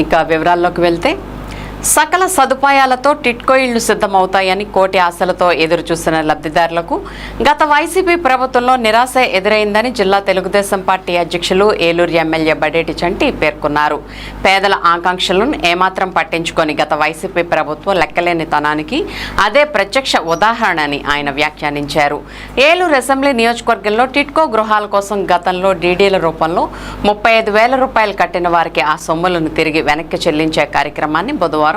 ఇక వివరాల్లోకి వెళ్తే సకల సదుపాయాలతో టిట్కో ఇళ్లు సిద్ధమవుతాయని కోటి ఆశలతో ఎదురుచూస్తున్న లబ్ధిదారులకు గత వైసీపీ ప్రభుత్వంలో నిరాశ ఎదురైందని జిల్లా తెలుగుదేశం పార్టీ అధ్యక్షులు ఏలూరు ఎమ్మెల్యే బడేటి చంటి పేర్కొన్నారు. పేదల ఆకాంక్షలను ఏమాత్రం పట్టించుకొని గత వైసీపీ ప్రభుత్వం లెక్కలేని తనానికి అదే ప్రత్యక్ష ఉదాహరణ అని ఆయన వ్యాఖ్యానించారు. ఏలూరు అసెంబ్లీ నియోజకవర్గంలో టిట్కో గృహాల కోసం గతంలో డీడీల రూపంలో 35,000 రూపాయలు కట్టిన వారికి ఆ సొమ్ములను తిరిగి వెనక్కి చెల్లించే కార్యక్రమాన్ని బుధవారం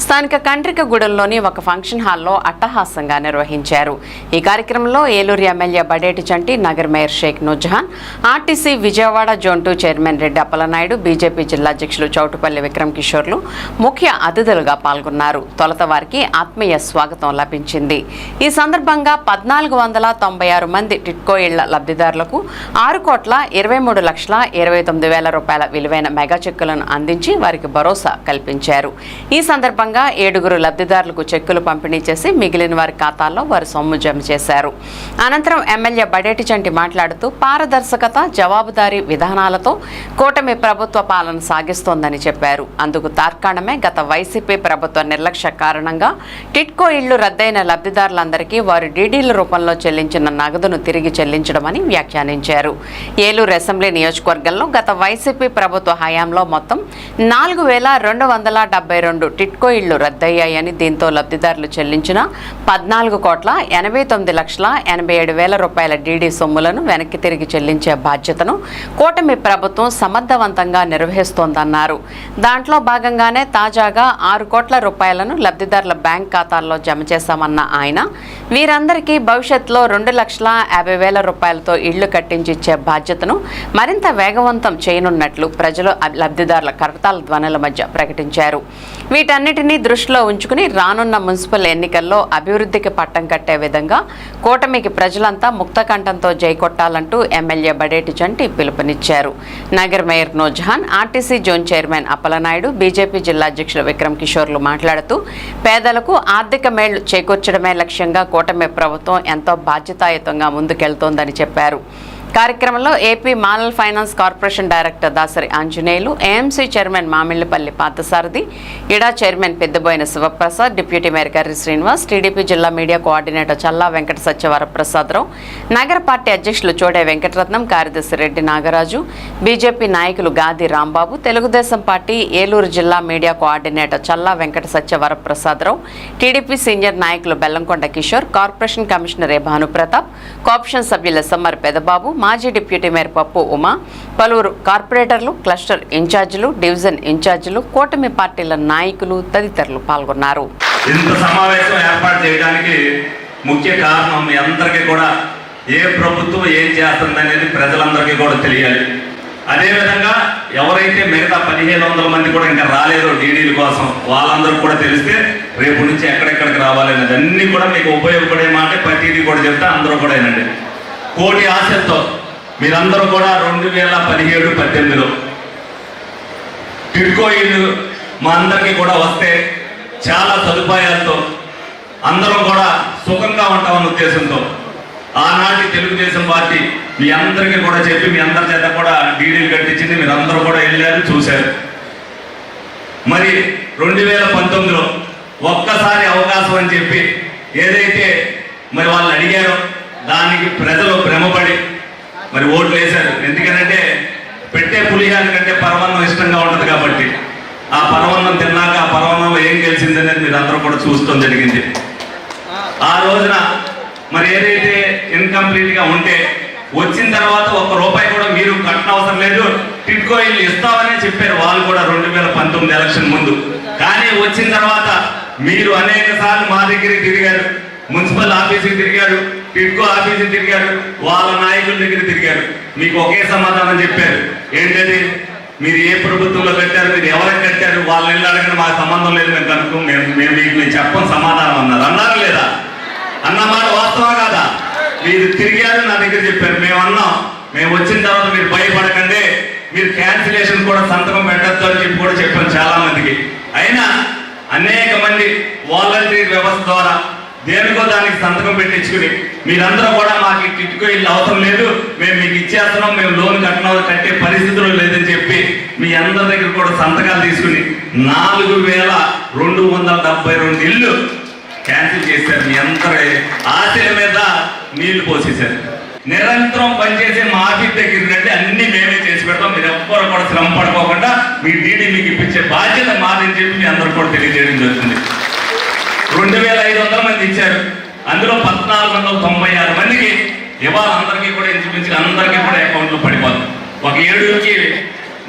స్థానిక కండ్రికగూడెంలోని ఒక ఫంక్షన్ హాల్లో అట్టహాసంగా నిర్వహించారు. ఈ కార్యక్రమంలో ఏలూరు ఎమ్మెల్యే బడేటి చంటి, నగర mayor Shaik Noorjahan, RTC Vijayawada zone 2 chairman Reddy Appalanaidu, BJP జిల్లా అధ్యక్షులు చౌటుపల్లి విక్రమ్ కిషోర్లు ముఖ్య అతిథులుగా పాల్గొన్నారు. తొలుత వారికి ఆత్మీయ స్వాగతం లభించింది. ఈ సందర్భంగా 1,496 మంది టిట్కో ఇళ్ల లబ్ధిదారులకు 6,23,29,000 రూపాయల విలువైన మెగా చెక్కులను అందించి వారికి భరోసా కల్పించారు. ఈ సందర్భంగా 7 లబ్ధిదారులకు చెక్కులు పంపిణీ చేసి మిగిలిన వారి ఖాతాల్లో వారు సొమ్ము జమ చేశారు. అనంతరం ఎమ్మెల్యే బడేటి చంటి మాట్లాడుతూ పారదర్శకత, జవాబుదారీ విధానాలతో కూటమి ప్రభుత్వ పాలన సాగిస్తోందని చెప్పారు. అందుకు తార్కాణమే గత వైసీపీ ప్రభుత్వ నిర్లక్ష్య కారణంగా టిట్కో ఇళ్లు రద్దయిన లబ్ధిదారులందరికీ వారు డీడీల రూపంలో చెల్లించిన నగదును తిరిగి చెల్లించడమని వ్యాఖ్యానించారు. ఏలూరు అసెంబ్లీ నియోజకవర్గంలో గత వైసీపీ ప్రభుత్వ హయాంలో మొత్తం 4,272 టిట్కో ఇళ్లు రద్దయ్యాయని, దీంతో లబ్ధిదారులు చెల్లించిన 14,89,87,000 రూపాయల డీడీ సొమ్ములను వెనక్కి తిరిగి చెల్లించే బాధ్యతను కూటమి ప్రభుత్వం సమర్థవంతంగా నిర్వహిస్తోందన్నారు. దాంట్లో భాగంగానే తాజాగా 6 కోట్ల రూపాయలను లబ్ధిదారుల బ్యాంక్ ఖాతాల్లో జమ చేశామన్న ఆయన వీరందరికీ భవిష్యత్తులో 2,50,000 రూపాయలతో ఇళ్లు కట్టించిచ్చే బాధ్యతను మరింత వేగవంతం చేయనున్నట్లు ప్రజలు లబ్ధిదారుల కరతాల ధ్వనుల మధ్య ప్రకటించారు. వీటన్నిటినీ దృష్టిలో ఉంచుకుని రానున్న మున్సిపల్ ఎన్నికల్లో అభివృద్ధికి పట్టం కట్టే విధంగా కూటమికి ప్రజలంతా ముక్తకంఠంతో జైకొట్టాలంటూ ఎమ్మెల్యే బడేటి చంటి పిలుపునిచ్చారు. నగర్ mayor Noorjahan, RTC zone chairman Appalanaidu, BJP జిల్లా అధ్యక్షులు విక్రమ్ కిషోర్లు మాట్లాడుతూ పేదలకు ఆర్థిక మేళ్లు చేకూర్చడమే లక్ష్యంగా కూటమి ప్రభుత్వం ఎంతో బాధ్యతాయుతంగా ముందుకెళ్తోందని చెప్పారు. కార్యక్రమంలో ఏపీ మానల్ finance corporation director Dasari Anjaneyulu, AMC chairman Mamillapalli Parthasarathi, ఇడా chairman Peddaboina Sivaprasad, deputy mayor Karri Srinivas, TDP జిల్లా మీడియా కోఆర్డినేటర్ చల్లా వెంకట సత్యవరప్రసాదరావు, నగర పార్టీ అధ్యక్షులు చోడే వెంకటరత్నం, కార్యదర్శి రెడ్డి నాగరాజు, బీజేపీ నాయకులు గాది రాంబాబు, తెలుగుదేశం పార్టీ ఏలూరు జిల్లా media coordinator Challa Venkata సత్యవరప్రసాదరావు, TDP senior నాయకులు బెల్లంకొండ కిషోర్, కార్పొరేషన్ కమిషనర్ ఏ భానుప్రతాప్, కోఆప్షన్ సభ్యులు ఎస్ఎంఆర్ పెదబాబు, మాజీ డిప్యూటీ మేయర్ పప్పు ఉమా, పలువురు కార్పొరేటర్లు, క్లస్టర్ ఇన్ఛార్జీలు, డివిజన్ ఇన్ఛార్జీలు, కూటమి పార్టీల నాయకులు తదితరులు పాల్గొన్నారు. ఇంత సమావేశం ఏర్పాటు చేయడానికి ముఖ్య కారణం మీ అందరికీ కూడా ఏ ప్రభుత్వం ఏం చేస్తుంది అనేది ప్రజలందరికీ కూడా తెలియాలి. అదేవిధంగా ఎవరైతే మిగతా 1,500 మంది కూడా ఇంకా రాలేదో డీడీల కోసం వాళ్ళందరూ కూడా తెలిస్తే రేపు నుంచి ఎక్కడెక్కడికి రావాలి అనేది అన్నీ కూడా మీకు ఉపయోగపడే మాట ప్రతిదీ కూడా చెప్తే అందరూ కూడా ఏనండి. కోటి ఆశలతో మీరందరూ కూడా 2017-18లో టిట్కో ఇల్లు మా అందరికీ కూడా వస్తే చాలా సదుపాయాలతో అందరం కూడా సుఖంగా ఉంటామన్న ఉద్దేశంతో ఆనాటి తెలుగుదేశం పార్టీ మీ అందరికీ కూడా చెప్పి మీ అందరి చేత కూడా డీడీలు కట్టించింది. మీరందరూ కూడా వెళ్ళారు, చూశారు. మరి 2019లో ఒక్కసారి అవకాశం అని చెప్పి ఏదైతే మరి వాళ్ళు అడిగారో దానికి ప్రజలు భ్రమపడి మరి ఓట్లు వేశారు. ఎందుకనంటే పెట్టే పులిహార కంటే పరమాన్నం ఇష్టంగా ఉంటుంది కాబట్టి ఆ పరమాన్నం తిన్నాక ఆ పరమాన్నంలో ఏం గెలిచిందనేది మీరు అందరూ కూడా చూస్తాం జరిగింది. ఆ రోజున మరి ఏదైతే ఇన్కంప్లీట్గా ఉంటే వచ్చిన తర్వాత ₹1 కూడా మీరు కట్టనవసరం లేదు, టిట్కో ఇల్లు ఇస్తామని చెప్పారు వాళ్ళు కూడా 2019 ఎలక్షన్ ముందు. కానీ వచ్చిన తర్వాత మీరు అనేక సార్లు మా దగ్గరికి తిరిగారు, మున్సిపల్ ఆఫీస్కి తిరిగారు, టిట్కో ఆఫీస్కి తిరిగారు, వాళ్ళ నాయకుల దగ్గర తిరిగారు. మీకు ఒకే సమాధానం చెప్పారు. ఏంటది? మీరు ఏ ప్రభుత్వంలో కట్టారు, మీరు ఎవరికి కట్టారు, వాళ్ళ ఇల్లు అడగని మాకు సంబంధం లేదు, మేము కనుక్కో మేము చెప్పని సమాధానం అన్నారు. అన్నారు లేదా? అన్నమాట వాస్తవం కాదా? మీరు తిరిగారు, నా దగ్గర చెప్పారు. మేము అన్నాం, మేము వచ్చిన తర్వాత మీరు భయపడకండి, మీరు క్యాన్సిలేషన్ కూడా సంతకం పెట్టద్దు అని చెప్పి కూడా చెప్పాను చాలా మందికి. అయినా అనేక మంది వాలంటీర్ వ్యవస్థ ద్వారా దేనికో దానికి సంతకం పెట్టించుకుని మీరందరూ కూడా మాకు టిట్కో ఇల్లు అవసరం లేదు, మేము మీకు ఇచ్చేస్తున్నాం, మేము లోన్ కట్టే పరిస్థితులు లేదని చెప్పి మీ అందరి దగ్గర కూడా సంతకాలు తీసుకుని 4272 ఇళ్ళు క్యాన్సిల్ చేశారు. మీ అందరి ఆశల మీద నీళ్లు పోసేశారు. నిరంతరం పనిచేసే మా ఆఫీస్ దగ్గర రండి, అన్ని మేమే చేసి పెడతాం. మీరు ఎవ్వరు కూడా శ్రమ పడుకోకుండా మీ డీడీ మీకు ఇప్పించే బాధ్యత మాదని చెప్పి మీ అందరూ కూడా తెలియజేయడం జరుగుతుంది. 2500 మంది ఇచ్చారు. అందులో 1496 మందికి ఇవాళ అందరికీ కూడా ఇంచుమించు అందరికీ కూడా అకౌంట్లో పడిపోతుంది. ఒక 7కి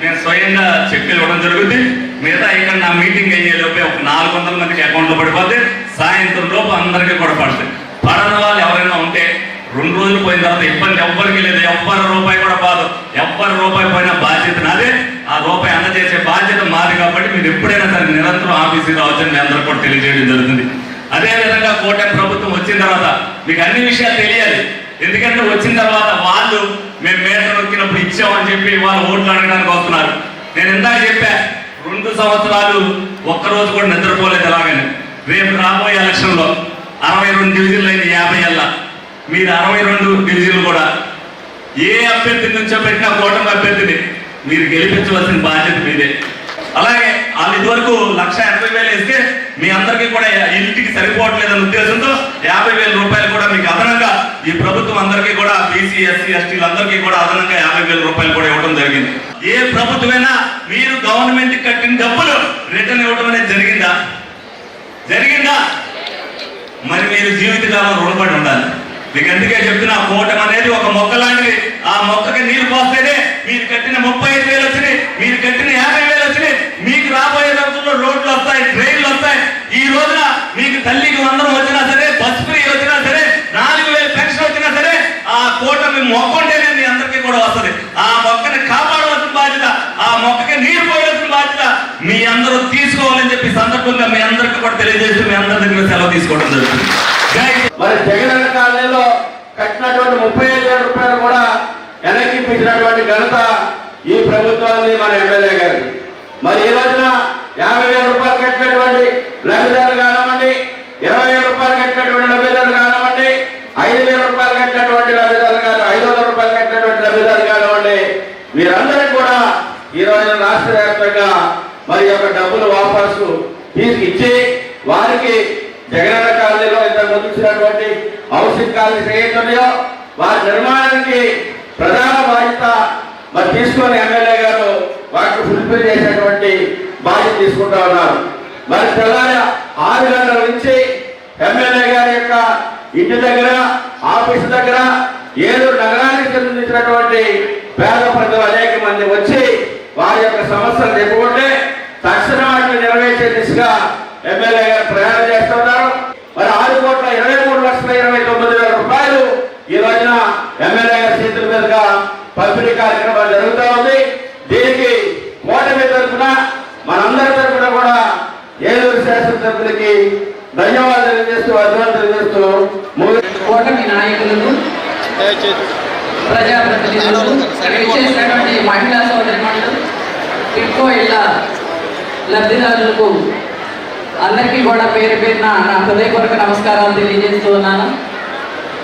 నేను స్వయంగా చెక్ ఇవ్వడం జరుగుతుంది. మిగతా ఇక్కడ నా మీటింగ్ అయ్యే లోపే ఒక 400 మందికి అకౌంట్లో పడిపోతే సాయంత్రం లోపు అందరికీ కూడా పడుతుంది. పడని వాళ్ళు ఎవరైనా ఉంటే 2 రోజులు పోయిన తర్వాత ఇబ్బంది ఎవ్వరికి లేదు. ఎవ్వరు రూపాయి కూడా బాదు. ఎవ్వరు రూపాయి పోయినా బాధ్యత నాదే. ఆ రూపాయి అందజేసే బాధ్యత మాది. కాబట్టి మీరు ఎప్పుడైనా సరే నిరంతరం ఆఫీస్కి రావచ్చని మీ అందరూ కూడా తెలియజేయడం జరుగుతుంది. అదేవిధంగా కూటమి ప్రభుత్వం వచ్చిన తర్వాత మీకు అన్ని విషయాలు తెలియాలి. ఎందుకంటే వచ్చిన తర్వాత వాళ్ళు మేము మేటర్ నొక్కినప్పుడు ఇచ్చామని చెప్పి వాళ్ళు ఓట్లు అడగడానికి వస్తున్నారు. నేను ఇందాక చెప్పా, 2 సంవత్సరాలు ఒక్కరోజు కూడా నిద్రపోలేదు. ఎలాగని రేపు రాబోయే ఎలక్షన్లో 62 డివిజన్లు అయిన 50 ఏళ్ళ మీరు 62 డివిజన్లు కూడా ఏ అభ్యర్థి నుంచో పెట్టినా కూటమి అభ్యర్థిని మీరు గెలిపించవలసిన బాధ్యత మీదే. అలాగే వాళ్ళు ఇదివరకు 1,80,000 ఇస్తే మీ అందరికీ కూడా ఇంటికి సరిపోవట్లేదన్న ఉద్దేశంతో 50,000 రూపాయలు కూడా మీకు అదనంగా ఈ ప్రభుత్వం అందరికీ కూడా బీసీ ఎస్సీ ఎస్టీలందరికీ కూడా అదనంగా 50,000 రూపాయలు కూడా ఇవ్వడం జరిగింది. ఏ ప్రభుత్వమైనా మీరు గవర్నమెంట్ కట్టిన డబ్బులు రిటర్న్ ఇవ్వడం అనేది జరిగిందా? మరి మీరు జీవితకాలం రుణపడి ఉండాలి. మీకు అందుకే చెప్తున్నా, కూటమి అనేది ఒక మొక్క లాంటిది. ఆ మొక్కకి నీరు పోస్తేనే మీరు కట్టిన 35,000 వచ్చినాయి, మీరు కట్టిన 50,000 వచ్చినాయి. మీకు రాబోయే రోజుల్లో రోడ్లు వస్తాయి, ట్రైన్లు వస్తాయి. ఈ రోజున మీకు తల్లికి 100 వచ్చినా సరే, బస్ ఫ్రీ వచ్చినా సరే, 4,000 పెన్షన్ వచ్చినా సరే, ఆ కూటమి మొక్క ఉంటేనే మీ అందరికీ కూడా వస్తుంది. ఆ మొక్కని కాపాడవలసిన బాధ్యత, ఆ మొక్కకి నీరు పోయవలసిన బాధ్యత మీ అందరూ తీసుకోవాలని చెప్పి సందర్భంగా మీ అందరికీ కూడా తెలియజేస్తూ మీ అందరి దగ్గర సెలవు తీసుకోవడం జరుగుతుంది. మరి జగన్ కాలనీలో కట్టినటువంటి 35,000 రూపాయలు కూడా వెనక్కి ఇప్పించినటువంటి ఘనత ఈ ప్రభుత్వాన్ని మన ఎమ్మెల్యే గారు. మరి ఈ రోజున 50,000 రూపాయలు కట్టినటువంటి లబ్ధిదారులు కానివ్వండి, 20,000 రూపాయలు కట్టినటువంటి లబ్ధిదారులు కానివ్వండి, 5,000 రూపాయలు కట్టినటువంటి లబ్ధిదారులు కానివ్వండి, 500 రూపాయలు కట్టినటువంటి లబ్ధిదారులు కానివ్వండి, మీరందరూ కూడా ఈ రోజున రాష్ట్ర వ్యాప్తంగా మరి యొక్క డబ్బులు వాపసు తీసుకిచ్చి వారికి జగనన్న కాలనీలో ఇంతకు ముందు ఇచ్చినటువంటి హౌసింగ్ కాలనీ ఏదైతున్నాయో వారి నిర్మాణానికి ప్రధాన బాధ్యత మరి తీసుకొని ఎమ్మెల్యే గారు వాటిని ఫుల్ఫిల్ చేసేటువంటి బాధ్యత తీసుకుంటా ఉన్నారు. మరి తెల్లారి 6 గంటల నుంచి ఎమ్మెల్యే గారి యొక్క ఇంటి దగ్గర, ఆఫీసు దగ్గర, ఏలూరు నగరానికి చెందించినటువంటి పేద ప్రజలు అనేక మంది వచ్చి వారి యొక్క సమస్యలు చెప్పుకుంటే తక్షణం వాటిని నెరవేర్చే దిశగా ఎమ్మెల్యే గారు ప్రయాణం చేస్తున్నారు. మరి 6,23,29,000 రూపాయలు ఈ రోజున ఎమ్మెల్యే గారి చేతుల మీదుగా పంపిణీ కార్యక్రమాలు జరుగుతూ ఉంది. దీనికి కూటమి తరఫున మనందరి తరఫున కూడా ఏలూరు శాసనసభ్యులకి ధన్యవాదాలు తెలియజేస్తూ అభినందనలు తెలియజేస్తూ కూటమి నాయకులను, ప్రజాప్రతినిధులు, చేసినటువంటి మహిళా సోదరిమణులు, టిడ్కో ఇళ్ల లబ్ధిదారులకు అందరికీ కూడా పేరు పేరున నా హృదయపూర్వక నమస్కారాలు తెలియజేస్తూ ఉన్నాను.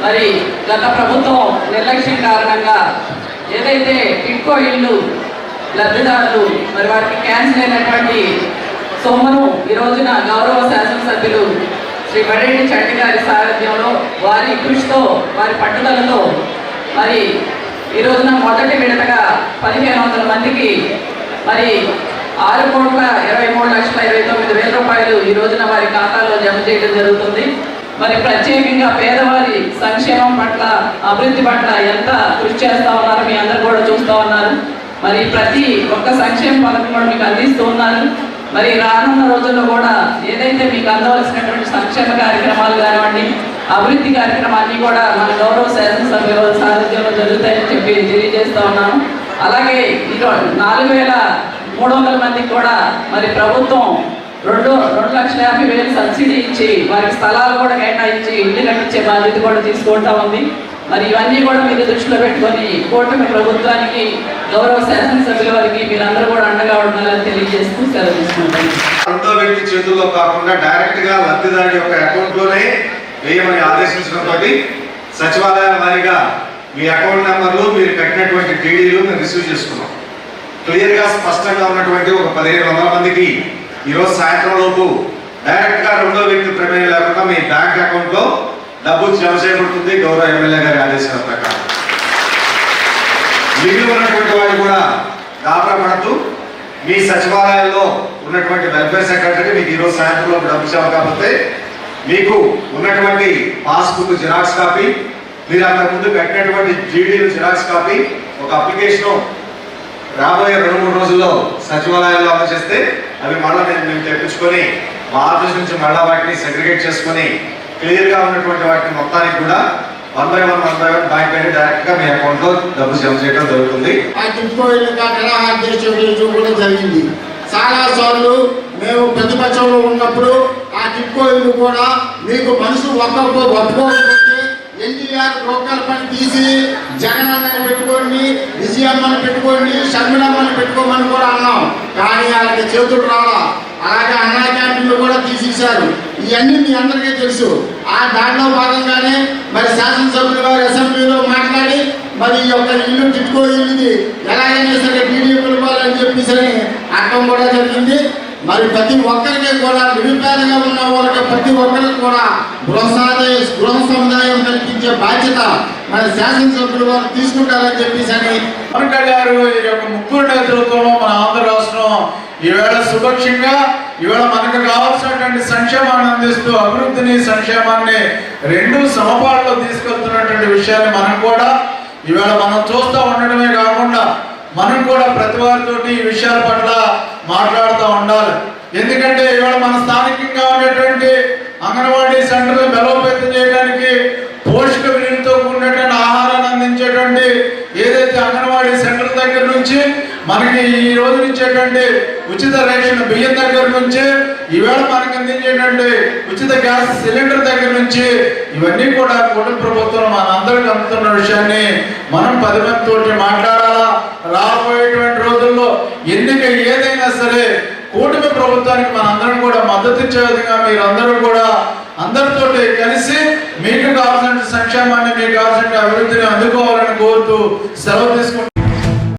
మరి గత ప్రభుత్వం నిర్లక్ష్యం కారణంగా ఏదైతే టిడ్కో ఇల్లు లబ్ధిదారులు మరి వారికి క్యాన్సిల్ అయినటువంటి సొమ్మును ఈ రోజున గౌరవ శాసనసభ్యులు శ్రీ బడేటి చంటి గారి సారథ్యంలో వారి కృషితో వారి పట్టుదలతో మరి ఈ రోజున మొదటి విడతగా 1,500 మందికి మరి 6,23,29,000 రూపాయలు ఈ రోజున వారి ఖాతాలో జమ చేయడం జరుగుతుంది. మరి ప్రత్యేకంగా పేదవారి సంక్షేమం పట్ల, అభివృద్ధి పట్ల ఎంత కృషి చేస్తూ ఉన్నారో మీ అందరూ కూడా చూస్తూ ఉన్నారు. మరి ప్రతి ఒక్క సంక్షేమ పథకం కూడా మీకు అందిస్తూ ఉన్నారు. మరి రానున్న రోజుల్లో కూడా ఏదైతే మీకు అందవలసినటువంటి సంక్షేమ కార్యక్రమాలు కానివ్వండి, అభివృద్ధి కార్యక్రమాన్ని కూడా మన గౌరవ శాసనసభ్యుల సారథ్యంలో జరుగుతాయని చెప్పి తెలియజేస్తూ ఉన్నాను. అలాగే 4,300 మందికి కూడా మరి ప్రభుత్వం 2,50,000 సబ్సిడీ ఇచ్చి వారికి స్థలాలు కూడా కేటాయించి ఇల్లు కట్టించే బాధ్యత కూడా తీసుకుంటా ఉంది. మరి ఇవన్నీ కూడా మీరు దృష్టిలో పెట్టుకొని కూటమి ప్రభుత్వానికి, గౌరవ శాసనసభ్యుల వారికి మీరందరూ కూడా అండగా ఉండాలని తెలియజేస్తూ సెలవు తీసుకుంటాను. రెండో వ్యక్తి చేతుల్లో కాకుండా డైరెక్ట్ గా లబ్ధిదారుడి యొక్క అకౌంట్ లోనే వేయమని ఆదేశించడంతో సచివాలయం వారిగా మీ అకౌంట్ నెంబర్లు, మీరు కట్టినటువంటి డీడీలు మేము రిసీవ్ చేసుకున్నాం. క్లియర్గా స్పష్టంగా ఉన్నటువంటి ఒక 1500 మందికి ఈరోజు సాయంత్రం లోపు డైరెక్ట్గా రెండో వ్యక్తి ప్రమేయం లేకుండా మీ బ్యాంక్ అకౌంట్లో డబ్బు జమ చేయబడుతుంది గౌరవ ఎమ్మెల్యే గారి ఆదేశాల ప్రకారం. మిగిలి ఉన్నటువంటి వాళ్ళు కూడా గాబరా పడుతూ మీ సచివాలయాల్లో ఉన్నటువంటి వెల్ఫేర్ సెక్రటరీ మీకు ఈరోజు సాయంత్రంలో డబ్బు జమ కాకపోతే మీకు ఉన్నటువంటి పాస్బుక్ జిరాక్స్ కాపీ, మీరు అంతకుముందు కట్టినటువంటి జీడీలు జిరాక్స్ కాపీ, ఒక అప్లికేషన్ రాబోయే 2-3 రోజుల్లో సచివాలయాల్లో అందజేస్తే అవి మళ్ళీ మేము తెప్పించుకొని మా ఆఫీస్ నుంచి మళ్ళీ వాటిని సెగ్రిగేట్ చేసుకొని క్లియర్గా ఉన్నటువంటి వాటిని మొత్తానికి కూడా 1 by 1 బ్యాంక్ అయితే డైరెక్ట్ గా మీ అకౌంట్ లో డబ్బు జమ చేయడం జరుగుతుంది. ఆ టిప్కో ఇళ్ళగా నిరాహార దీక్ష కూడా జరిగింది. చాలా సార్లు మేము ప్రతిపక్షంలో ఉన్నప్పుడు ఆ టిప్కో ఇల్లు కూడా మీకు మనసు ఒప్పుకోకపోతే ఎన్టీఆర్ బ్రోకర్ పని తీసి జగన్ అన్నని పెట్టుకోండి, విజయమ్మని పెట్టుకోండి, షర్మిలమ్మని పెట్టుకోమని కూడా అన్నాం. కానీ వాళ్ళకి చేతులు రాలా. అలాగే అన్నా క్యాంటీన్లు కూడా తీసేశారు. ఇవన్నీ మీ అందరికీ తెలుసు. ఆ దాంట్లో భాగంగానే మరి శాసనసభ్యులు వారు అసెంబ్లీలో మాట్లాడి మరి ఈ యొక్క ఇల్లు టిట్కో ఇల్లుది ఎలాగైనా సరే టీడీ పిలవాలని చెప్పేసి అర్థం కూడా జరిగింది. మరి ప్రతి ఒక్కరికి కూడా నిరుపేదగా ఉన్న వాళ్ళకి ప్రతి ఒక్కరికి కూడా గృహ సముదాయం కల్పించే బాధ్యత మన శాసనసభ్యులు వారు తీసుకుంటారని చెప్పేసి పవన్ కళ్యాణ్ ఈ యొక్క ముగ్గురు నేతృత్వంలో మన ఆంధ్ర రాష్ట్రం ఈవేళ సుభిక్షంగా ఇవాళ మనకు కావాల్సినటువంటి సంక్షేమాన్ని అందిస్తూ అభివృద్ధిని సంక్షేమాన్ని రెండు సమపాల్లో తీసుకెళ్తున్నటువంటి విషయాన్ని మనం కూడా ఇవాళ మనం చూస్తూ ఉండడమే కాకుండా మనం కూడా ప్రతి వారితోటి ఈ విషయాల పట్ల మాట్లాడుతూ ఉండాలి. ఎందుకంటే ఇవాళ మన స్థానికంగా ఉండేటువంటి అంగన్వాడీ సెంటర్లు బలోపేతం చేయడానికి పోషక విలువలతో కూడినటువంటి ఆహారాన్ని అందించేటువంటి ఏదైతే అంగన్వాడీ సెంటర్ దగ్గర నుంచి మనకి ఈ రోజు ఇచ్చేటువంటి ఉచిత రేషన్ బియ్యం దగ్గర నుంచి ఈవేళ మనకు అందించేటువంటి ఉచిత గ్యాస్ సిలిండర్ దగ్గర నుంచి ఇవన్నీ కూడా కూటమి ప్రభుత్వం మనందరికి అందుతున్న విషయాన్ని మనం 10 మందితోటి మాట్లాడాలా. రాబోయేటువంటి రోజుల్లో ఎన్నిక ఏదైనా సరే కూటమి ప్రభుత్వానికి మనందరం కూడా మద్దతు ఇచ్చే విధంగా మీరందరూ కూడా అందరితోటి కలిసి మీకు కావాల్సిన సంక్షేమాన్ని, మీకు కావాల్సిన అభివృద్ధిని అందుకోవాలని